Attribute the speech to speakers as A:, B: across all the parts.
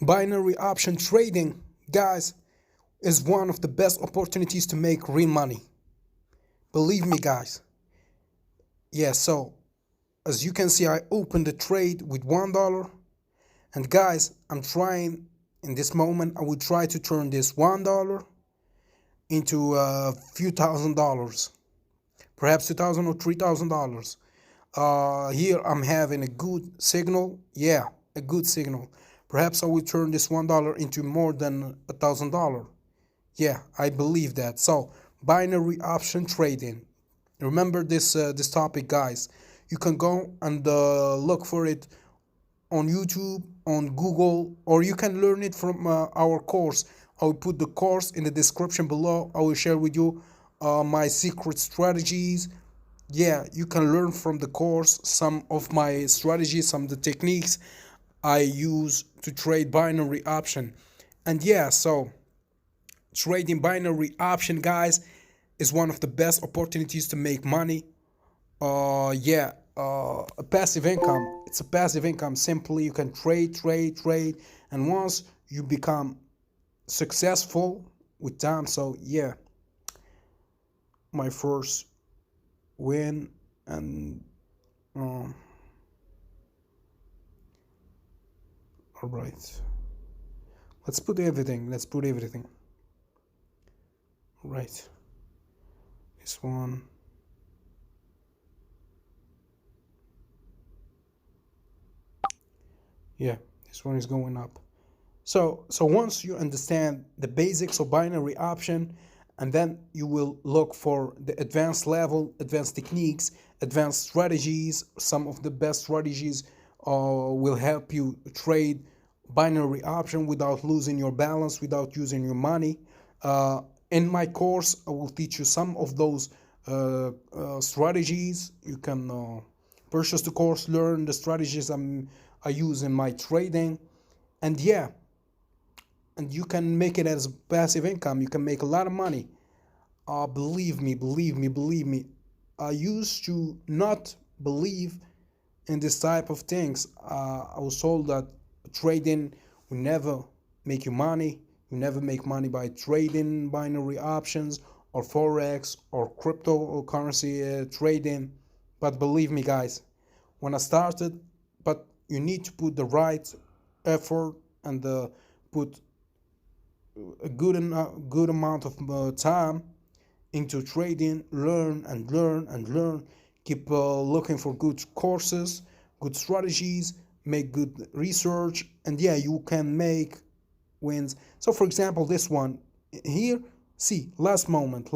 A: Binary option trading, guys, is one of the best opportunities to make real money. Believe me, guys. Yeah, so as you can see, I opened the trade with $1. And guys, I'm trying in this moment, I will try to turn this $1 into a few $1,000s, perhaps $2,000 or $3,000. Here I'm having a good signal. Yeah, a good signal. Perhaps I will turn this $1 into more than $1,000. Yeah, I believe that. So binary option trading. Remember this topic, guys. You can go and look for it on YouTube, on Google, or you can learn it from our course. I will put the course in the description below. I will share with you my secret strategies. Yeah, you can learn from the course some of my strategies, some of the techniques I use to trade binary option. And yeah, so trading binary option, guys, is one of the best opportunities to make money. A passive income. It's a passive income. Simply, you can trade, and once you become successful with time. So yeah, my first win, and all right. Let's put everything. Right. This one. Yeah, this one is going up. So once you understand the basics of binary option, and then you will look for the advanced level, advanced techniques, advanced strategies. Some of the best strategies will help you trade binary option without losing your balance, without using your money. In my course, I will teach you some of those strategies. You can purchase the course, learn the strategies I use in my trading, and yeah, and you can make it as passive income. You can make a lot of money. Believe me. I used to not believe in this type of things. I was told that trading will never make you money. You never make money by trading binary options or forex or cryptocurrency trading. But believe me, guys, when I started, but you need to put the right effort and put a good amount of time into trading. Learn. Keep looking for good courses, good strategies, make good research, and yeah, you can make wins. So for example, this one here, see, last moment,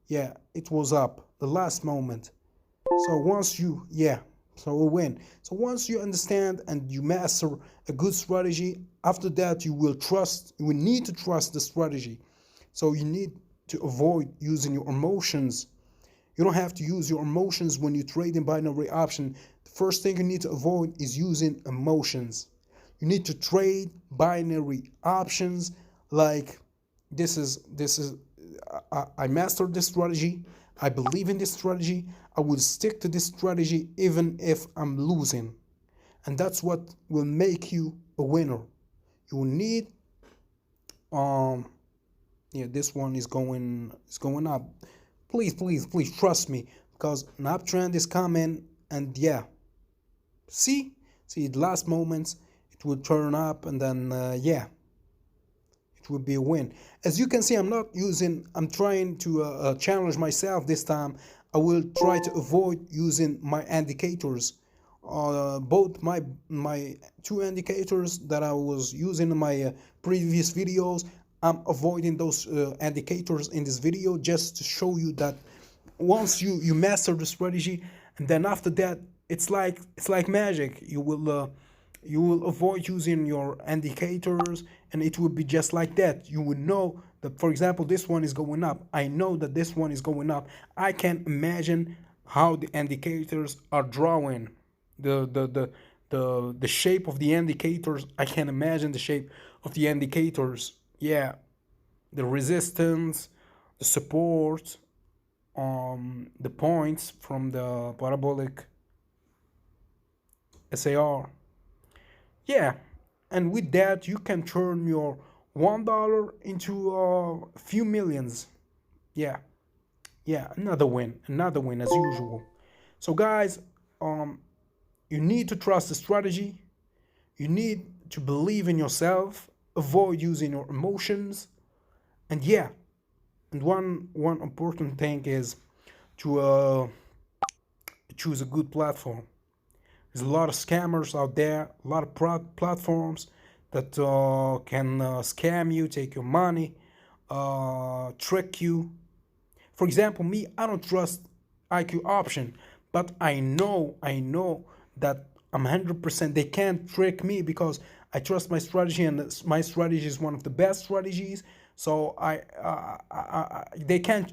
A: yeah, it was up the last moment. So once you, yeah, so we win. So once you understand and you master a good strategy, after that you will need to trust the strategy. So you need to avoid using your emotions. You don't have to use your emotions when you trade in binary option. The first thing you need to avoid is using emotions. You need to trade binary options like I mastered this strategy. I believe in this strategy. I will stick to this strategy even if I'm losing. And that's what will make you a winner. You will need yeah, this one is going up. Please trust me, because an uptrend is coming, and yeah, see the last moments it will turn up, and then yeah, it will be a win. As you can see, I'm trying to challenge myself this time. I will try to avoid using my indicators. Both my two indicators that I was using in my previous videos, I'm avoiding those indicators in this video, just to show you that once you master the strategy, and then after that it's like magic. You will avoid using your indicators, and it will be just like that. You would know that, for example, this one is going up. I know that this one is going up. I can imagine how the indicators are drawing the shape of the indicators. I can imagine the shape of the indicators. Yeah, the resistance, the support, the points from the parabolic SAR. Yeah, and with that you can turn your $1 into a few millions. Yeah, yeah, another win as usual. So guys, um, you need to trust the strategy. You need to believe in yourself. Avoid using your emotions. And yeah, and one important thing is to choose a good platform. There's a lot of scammers out there, a lot of platforms that can scam you, take your money, trick you. For example, me, I don't trust iqoption, but I know that I'm 100% they can't trick me because I trust my strategy, and my strategy is one of the best strategies. So they can't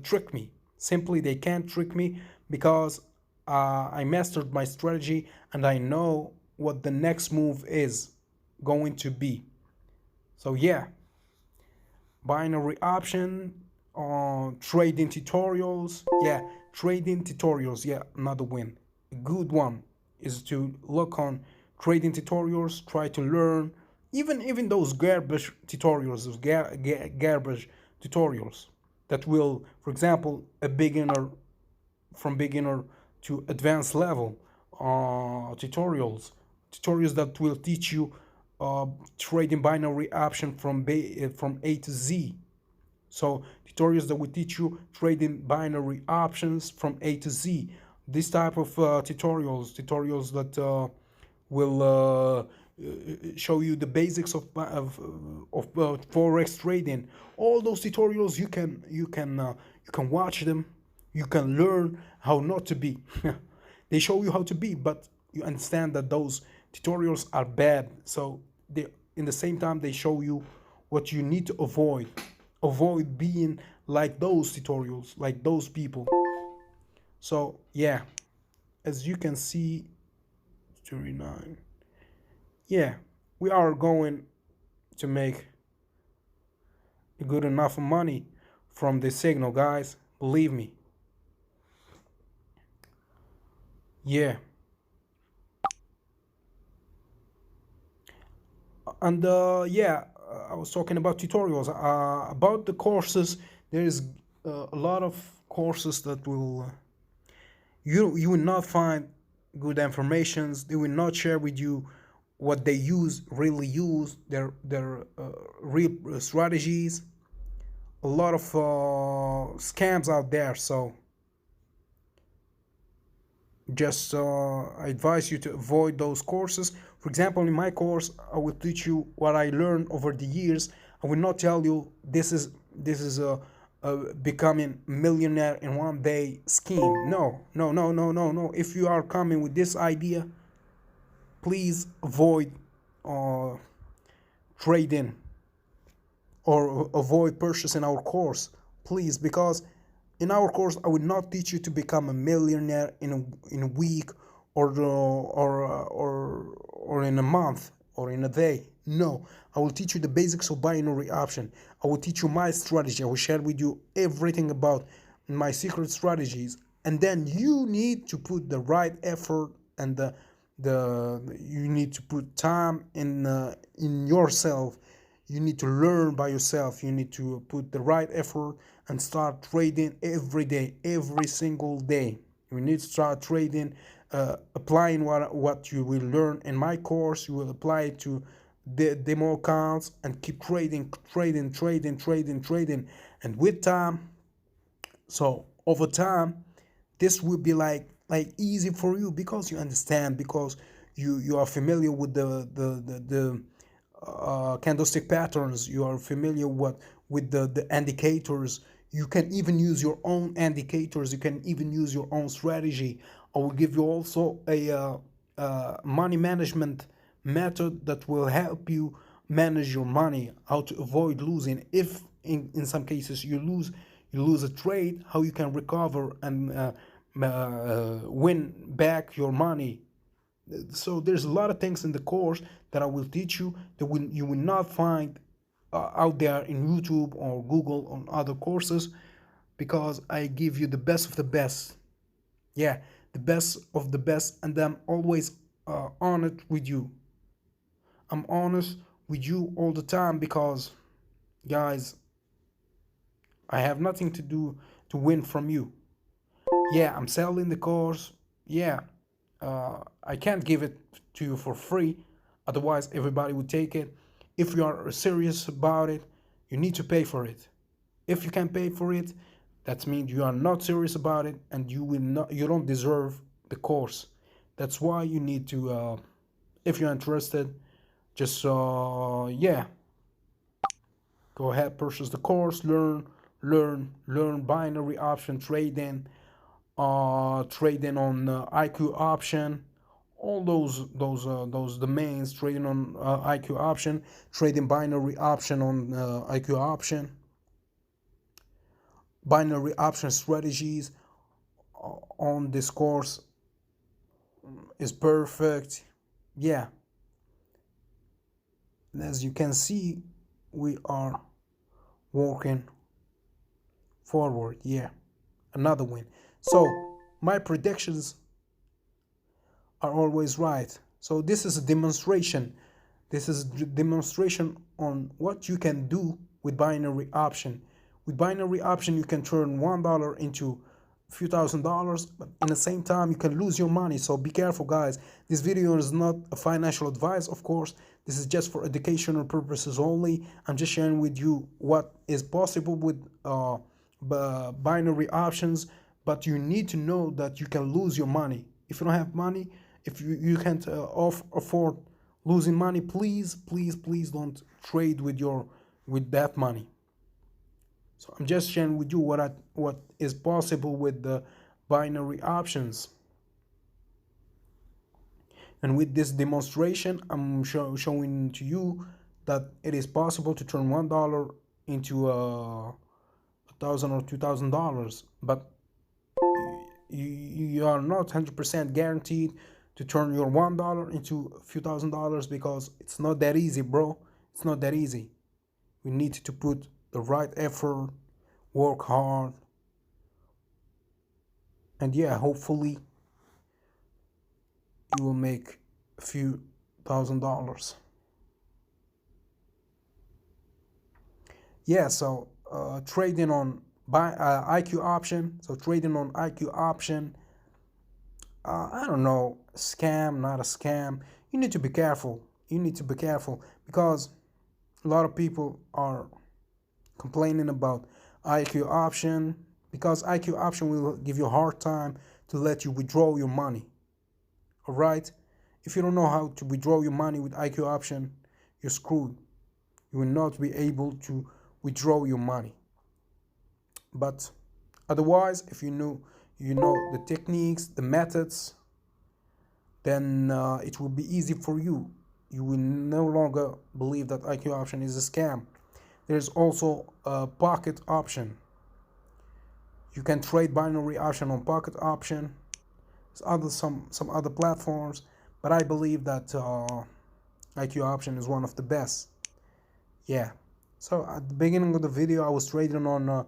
A: trick me. Simply, they can't trick me because I mastered my strategy and I know what the next move is going to be. So yeah, binary option, trading tutorials. Yeah, trading tutorials. Yeah, another win. A good one is to look on trading tutorials, try to learn. Even those garbage tutorials, those garbage tutorials that will, for example, a beginner, from beginner to advanced level tutorials that will teach you trading binary option from A to Z. So tutorials that will teach you trading binary options from A to Z. This type of tutorials that will show you the basics of forex trading. All those tutorials you can watch them. You can learn how not to be. They show you how to be, but you understand that those tutorials are bad. So they, in the same time, they show you what you need to avoid. Avoid being like those tutorials, like those people. So yeah, as you can see, 39. Yeah, we are going to make good enough money from this signal, guys. Believe me. Yeah. And yeah, I was talking about tutorials. About the courses, there is a lot of courses that will you will not find good informations. They will not share with you what they really use, their real strategies. A lot of scams out there. So just I advise you to avoid those courses. For example, in my course, I will teach you what I learned over the years. I will not tell you this is a becoming millionaire in one day scheme. No, no, no, no, no, no. If you are coming with this idea, please avoid uh, trading or avoid purchasing our course, please, because in our course I will not teach you to become a millionaire in a week or in a month or in a day. No, I will teach you the basics of binary option. I will teach you my strategy. I will share with you everything about my secret strategies, and then you need to put the right effort and the you need to put time in yourself. You need to learn by yourself. You need to put the right effort and start trading every day, every single day. You need to start trading, applying what you will learn in my course. You will apply it to the demo accounts and keep trading. And with time, so over time, this will be like easy for you because you understand, because you are familiar with the candlestick patterns. You are familiar with the indicators. You can even use your own indicators. You can even use your own strategy. I will give you also a money management method that will help you manage your money, how to avoid losing. If in some cases you lose a trade, how you can recover and win back your money. So there's a lot of things in the course that I will teach you that you will not find out there in YouTube or Google on other courses, because I give you the best of the best. Yeah, the best of the best, and I'm always honored with you. I'm honest with you all the time because, guys, I have nothing to do to win from you. Yeah, I'm selling the course. Yeah, I can't give it to you for free, otherwise everybody would take it. If you are serious about it, you need to pay for it. If you can't pay for it, that means you are not serious about it, and you don't deserve the course. That's why you need to, if you're interested, just yeah, go ahead, purchase the course, learn binary option trading, trading on iqoption, all those domains, trading on iqoption, trading binary option on iqoption, binary option strategies on this course is perfect. Yeah, as you can see, we are working forward. Yeah, another win. So my predictions are always right. So this is a demonstration. This is a demonstration on what you can do with binary option. With binary option, you can turn $1 into a few $1,000s, but in the same time, you can lose your money. So be careful, guys. This video is not a financial advice, of course. This is just for educational purposes only. I'm just sharing with you what is possible with binary options, but you need to know that you can lose your money. If you don't have money, if you can't afford losing money, please don't trade with that money. So I'm just sharing with you what is possible with the binary options. And with this demonstration, I'm showing to you that it is possible to turn $1 into $1,000 or $2,000, but you are not 100% guaranteed to turn your $1 into a few $1,000s, because it's not that easy, bro. It's not that easy. We need to put the right effort, work hard, and yeah, hopefully you will make a few $1,000s. Yeah, so trading on iqoption. So trading on iqoption, I don't know, scam, not a scam. You need to be careful. You need to be careful, because a lot of people are complaining about iqoption, because iqoption will give you a hard time to let you withdraw your money. All right? If you don't know how to withdraw your money with iqoption, you're screwed. You will not be able to withdraw your money. But otherwise, if you know the techniques, the methods, then it will be easy for you. You will no longer believe that iqoption is a scam. There's also a pocket option. You can trade binary option on pocket option. There's some other platforms, but I believe that iqoption is one of the best. Yeah. So at the beginning of the video, I was trading on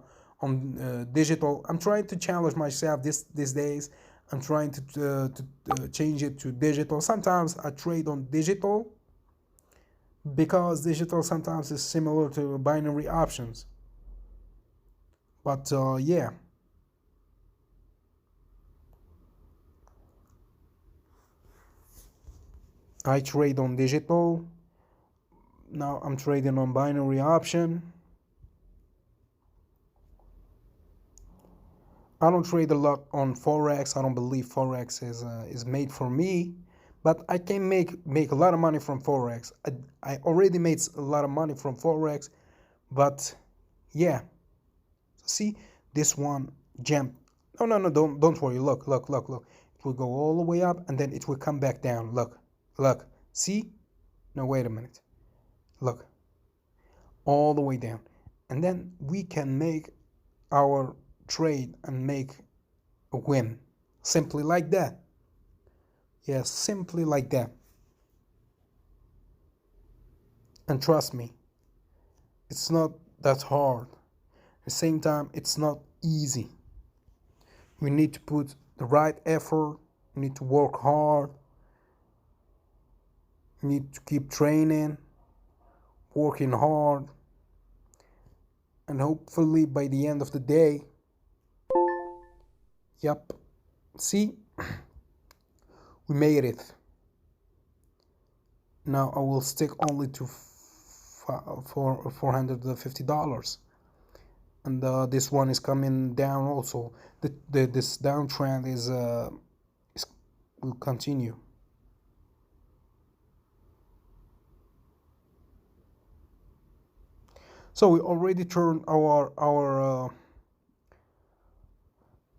A: digital. I'm trying to challenge myself these days. I'm trying to change it to digital. Sometimes I trade on digital, because digital sometimes is similar to binary options. But yeah, I trade on digital. Now I'm trading on binary option. I don't trade a lot on Forex. I don't believe Forex is made for me, but I can make a lot of money from Forex. I already made a lot of money from Forex, but yeah, see, this one jumped. No, don't worry. Look. It will go all the way up, and then it will come back down. Look. See? No, wait a minute. Look, all the way down, and then we can make our trade and make a win, simply like that. Yeah, simply like that. And trust me, it's not that hard. At the same time, it's not easy. We need to put the right effort. We need to work hard. You need to keep training, working hard, and hopefully by the end of the day, yep, see, we made it. Now I will stick only to for $450, and this one is coming down also. This downtrend is will continue. So we already turned our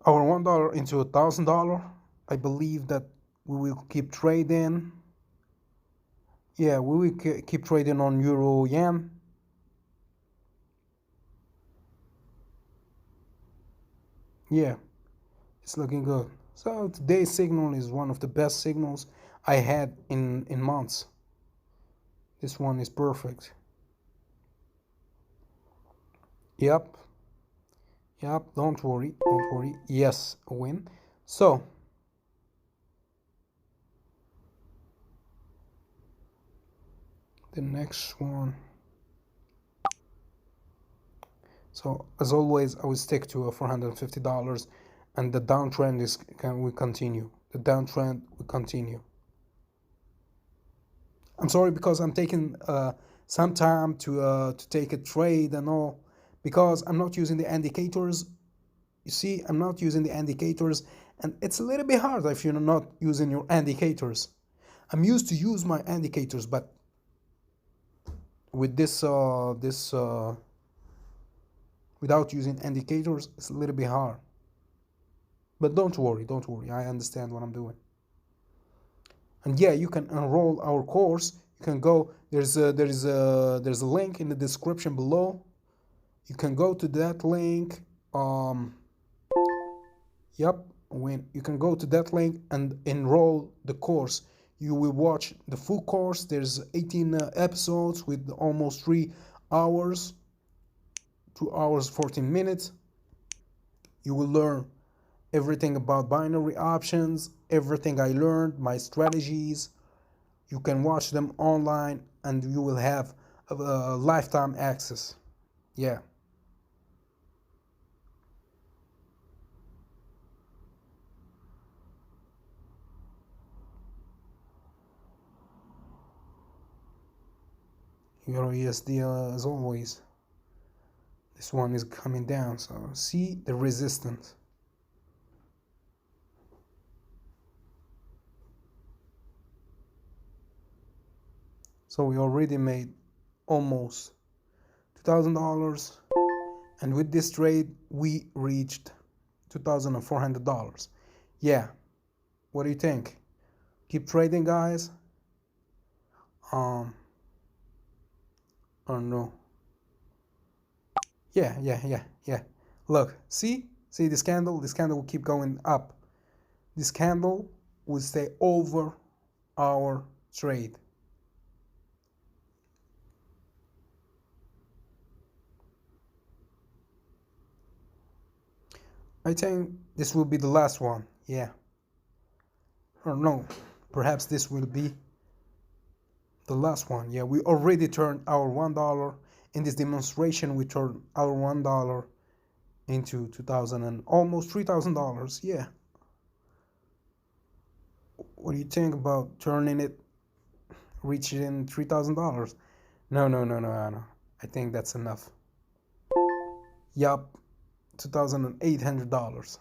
A: $1 into $1,000. I believe that we will keep trading. Yeah, we will keep trading on euro yen. Yeah, it's looking good. So today's signal is one of the best signals I had in months. This one is perfect. Yep. Yep, don't worry, don't worry. Yes, a win. So the next one. So as always, I will stick to $450, and the downtrend will continue. The downtrend will continue. I'm sorry because I'm taking some time to take a trade and all, because I'm not using the indicators. You see, I'm not using the indicators, and it's a little bit hard if you're not using your indicators. I'm used to use my indicators, but with this without using indicators, it's a little bit hard. But don't worry, I understand what I'm doing. And yeah, you can enroll our course. You can go, there's a link in the description below. You can go to that link. Yep, when you can go to that link and enroll the course. You will watch the full course. There's 18 episodes with almost 3 hours, 2 hours 14 minutes. You will learn everything about binary options, everything I learned, my strategies. You can watch them online, and you will have a lifetime access. Yeah. Euro USD as always. This one is coming down, so see the resistance. So we already made almost $2,000, and with this trade we reached $2,400. Yeah, what do you think? Keep trading, guys? Or no? Yeah. Look, see this candle? This candle will keep going up. This candle will stay over our trade. I think this will be the last one. Yeah. Or no, perhaps this will be the last one. Yeah, we already turned our $1 in this demonstration. We turned our $1 into 2,000 and almost $3,000. Yeah. What do you think about turning it, reaching $3,000? No. I think that's enough. Yup, $2,800.